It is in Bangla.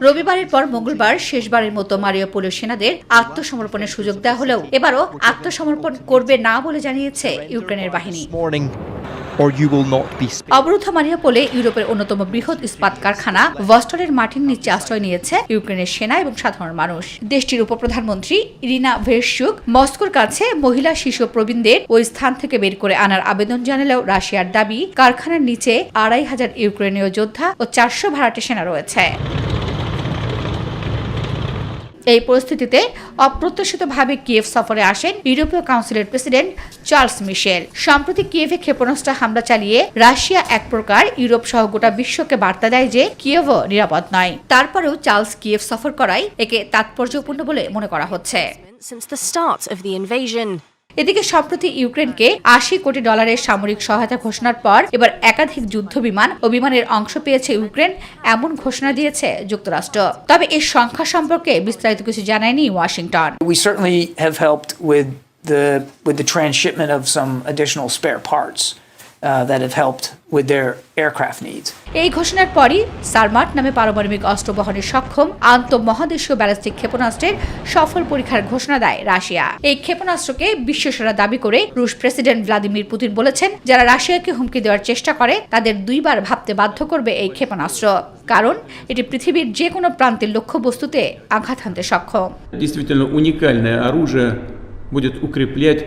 রবিবারের পর মঙ্গলবার শেষবারের মতো মারিউপোলের সেনাদের আত্মসমর্পণের সুযোগ দেওয়া হলেও এবারও আত্মসমর্পণ করবে না বলে জানিয়েছে ইউক্রেনের বাহিনী। অবরুদ্ধ মারিউপোলে ইউরোপের অন্যতম বৃহৎ ইস্পাত কারখানা ভস্টলের মাটির নিচে আশ্রয় নিয়েছে ইউক্রেনের সেনা এবং সাধারণ মানুষ। দেশটির উপপ্রধানমন্ত্রী ইরিনা ভেরশুক মস্কোর কাছে মহিলা শিশু প্রবীণদের ওই স্থান থেকে বের করে আনার আবেদন জানালেও রাশিয়ার দাবি কারখানার নিচে ২৫০০ ইউক্রেনীয় যোদ্ধা ও ৪০০ ভাড়াটে সেনা রয়েছে। এই পরিস্থিতিতে অপ্রত্যাশিতভাবে কিয়েভ সফরে আসেন ইউরোপীয় কাউন্সিলের প্রেসিডেন্ট চার্লস মিশেল। সম্প্রতি কিয়েভে ক্ষেপণাস্ত্র হামলা চালিয়ে রাশিয়া এক প্রকার ইউরোপ সহ গোটা বিশ্বকে বার্তা দেয় যে কিয়েভও নিরাপদ নয়। তারপরেও চার্লস কিয়েভ সফর করায় একে তাৎপর্যপূর্ণ বলে মনে করা হচ্ছে। এদিকে সম্প্রতি ইউক্রেনকে $৮০ কোটি সামরিক সহায়তা ঘোষণার পর এবার একাধিক যুদ্ধ বিমান ও বিমানের অংশ পেয়েছে ইউক্রেন, এমন ঘোষণা দিয়েছে যুক্তরাষ্ট্র। তবে এর সংখ্যা সম্পর্কে বিস্তারিত কিছু জানায়নি Washington. We certainly have helped with the transshipment of some additional spare parts that have helped with their aircraft needs. এই ঘোষণার পরই সারমাট নামে পারমাণবিক অস্ত্র বহনে সক্ষম আন্তঃমহাদেশীয় ব্যালিস্টিক ক্ষেপণাস্ত্রের সফল পরীক্ষার ঘোষণা দেয় রাশিয়া। এই ক্ষেপণাস্ত্রকে বিশ্বসেরা দাবি করে রুশ প্রেসিডেন্ট ভ্লাদিমির পুতিন বলেছেন, যারা রাশিয়াকে হুমকি দেওয়ার চেষ্টা করে তাদের দুইবার ভাবতে বাধ্য করবে এই ক্ষেপণাস্ত্র, কারণ এটি পৃথিবীর যে কোনো প্রান্তের লক্ষ্যবস্তুতে আঘাত হানতে সক্ষম। Действительно уникальное оружие будет укреплять